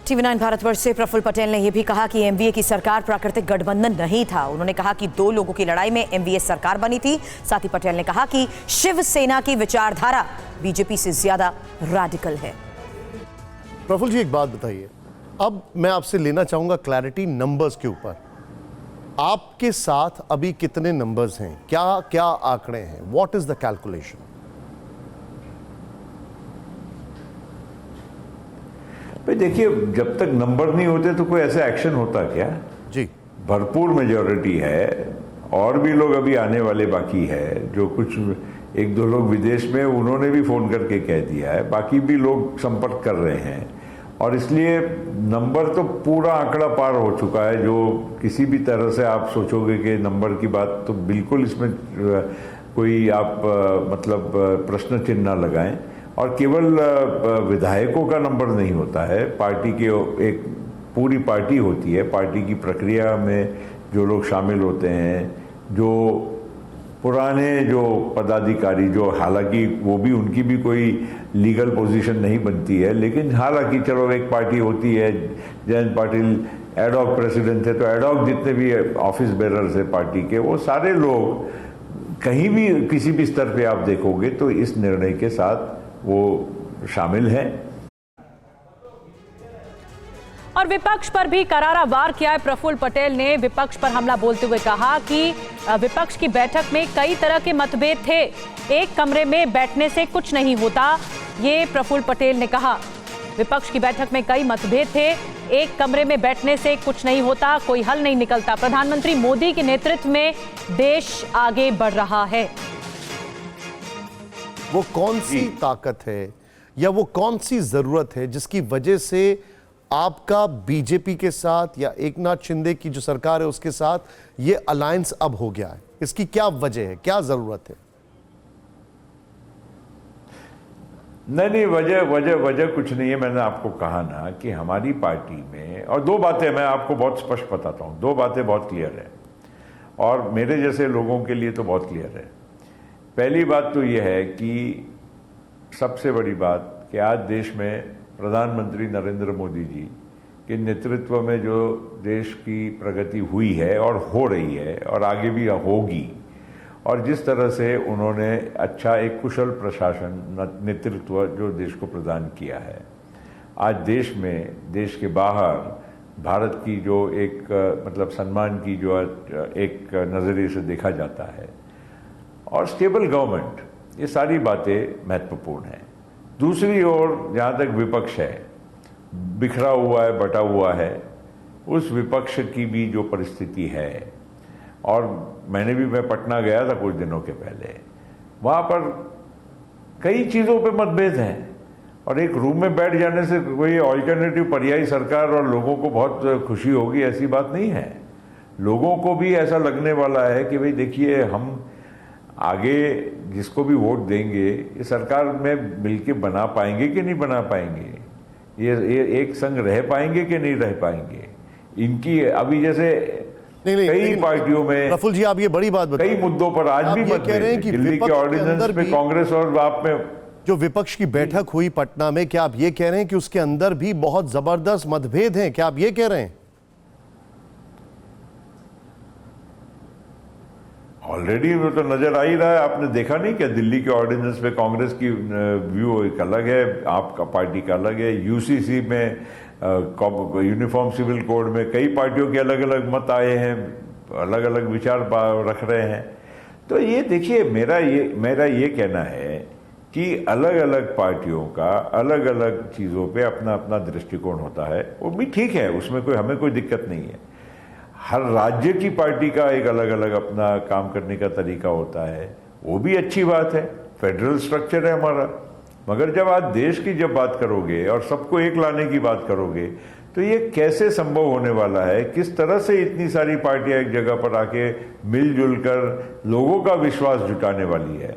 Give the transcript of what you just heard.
TV9 Bharatvarsh से प्रफुल्ल पटेल ने यह भी कहा कि एमवीए की सरकार प्राकृतिक गठबंधन नहीं था। उन्होंने कहा कि 2 लोगों की लड़ाई में एमवीए सरकार बनी थी। साथ ही पटेल ने कहा कि शिवसेना की विचारधारा बीजेपी से ज्यादा रैडिकल है। प्रफुल्ल जी, एक बात बताइए, अब मैं आपसे लेना चाहूंगा क्लैरिटी नंबर्स के ऊपर। आपके साथ अभी कितने नंबर्स हैं, क्या क्या आंकड़े हैं, व्हाट इज द कैलकुलेशन? भाई देखिए, जब तक नंबर नहीं होते तो कोई ऐसा एक्शन होता क्या? जी, भरपूर मेजॉरिटी है और भी लोग अभी आने वाले बाकी है। जो कुछ 1-2 लोग विदेश में, उन्होंने भी फोन करके कह दिया है, बाकी भी लोग संपर्क कर रहे हैं। और इसलिए नंबर तो पूरा आंकड़ा पार हो चुका है। जो किसी भी तरह से आप सोचोगे कि नंबर की बात, तो बिल्कुल इसमें कोई आप मतलब प्रश्न चिन्ह ना लगाएं। और केवल विधायकों का नंबर नहीं होता है, पार्टी के एक पूरी पार्टी होती है। पार्टी की प्रक्रिया में जो लोग शामिल होते हैं, जो पुराने जो पदाधिकारी, जो हालांकि वो भी, उनकी भी कोई लीगल पोजीशन नहीं बनती है, लेकिन हालांकि चलो एक पार्टी होती है। जयंत पाटिल एडॉक प्रेसिडेंट थे, तो एडॉक जितने भी ऑफिस बेरर्स है पार्टी के, वो सारे लोग कहीं भी किसी भी स्तर पे आप देखोगे तो इस निर्णय के साथ वो शामिल हैं। और विपक्ष पर भी करारा वार किया है। प्रफुल्ल पटेल ने विपक्ष पर हमला बोलते हुए कहा कि विपक्ष की बैठक में कई तरह के मतभेद थे, एक कमरे में बैठने से कुछ नहीं होता। ये प्रफुल्ल पटेल ने कहा, विपक्ष की बैठक में कई मतभेद थे, एक कमरे में बैठने से कुछ नहीं होता, कोई हल नहीं निकलता। प्रधानमंत्री मोदी के नेतृत्व में देश आगे बढ़ रहा है। वो कौन सी ताकत है या वो कौन सी जरूरत है जिसकी वजह से आपका बीजेपी के साथ या एकनाथ शिंदे की जो सरकार है उसके साथ ये अलायंस अब हो गया है? इसकी क्या वजह है, क्या जरूरत है? नहीं, वजह कुछ नहीं है। मैंने आपको कहा ना कि हमारी पार्टी में, और 2 बातें मैं आपको बहुत स्पष्ट बताता हूं, 2 बातें बहुत क्लियर है और मेरे जैसे लोगों के लिए तो बहुत क्लियर है। पहली बात तो यह है कि सबसे बड़ी बात कि आज देश में प्रधानमंत्री नरेंद्र मोदी जी के नेतृत्व में जो देश की प्रगति हुई है और हो रही है और आगे भी होगी, और जिस तरह से उन्होंने अच्छा एक कुशल प्रशासन नेतृत्व जो देश को प्रदान किया है, आज देश में, देश के बाहर भारत की जो एक मतलब सम्मान की जो एक नज़रिए से देखा जाता है, और स्टेबल गवर्नमेंट, ये सारी बातें महत्वपूर्ण हैं। दूसरी ओर जहाँ तक विपक्ष है, बिखरा हुआ है, बटा हुआ है, उस विपक्ष की भी जो परिस्थिति है, और मैं पटना गया था कुछ दिनों के पहले, वहाँ पर कई चीज़ों पे मतभेद हैं। और एक रूम में बैठ जाने से कोई ऑल्टरनेटिव पर्यायी सरकार और लोगों को बहुत खुशी होगी, ऐसी बात नहीं है। लोगों को भी ऐसा लगने वाला है कि भाई देखिए, हम आगे जिसको भी वोट देंगे, ये सरकार में मिलके बना पाएंगे कि नहीं बना पाएंगे, ये एक संग रह पाएंगे कि नहीं रह पाएंगे। इनकी अभी जैसे कई पार्टियों में, प्रफुल्ल जी आप ये बड़ी बात बताइए, कई मुद्दों पर आज भी कह रहे हैं कि दिल्ली के ऑर्डिनेंस में कांग्रेस और आप में जो विपक्ष की बैठक हुई पटना में, क्या आप ये कह रहे हैं कि उसके अंदर भी बहुत जबरदस्त मतभेद हैं? क्या आप ये कह रहे हैं? ऑलरेडी वो तो नजर आ ही रहा है। आपने देखा नहीं क्या, दिल्ली के ऑर्डिनेंस पे कांग्रेस की व्यू एक अलग है, आपका पार्टी का अलग है। यूसीसी में, यूनिफॉर्म सिविल कोड में कई पार्टियों के अलग अलग मत आए हैं, अलग अलग विचार रख रहे हैं। तो ये देखिए, मेरा ये कहना है कि अलग अलग पार्टियों का अलग अलग चीज़ों पे अपना अपना दृष्टिकोण होता है, वो भी ठीक है, उसमें हमें कोई दिक्कत नहीं है। हर राज्य की पार्टी का एक अलग अलग अपना काम करने का तरीका होता है, वो भी अच्छी बात है, फेडरल स्ट्रक्चर है हमारा। मगर जब आप देश की जब बात करोगे और सबको एक लाने की बात करोगे, तो ये कैसे संभव होने वाला है? किस तरह से इतनी सारी पार्टियां एक जगह पर आके मिलजुल कर लोगों का विश्वास जुटाने वाली है?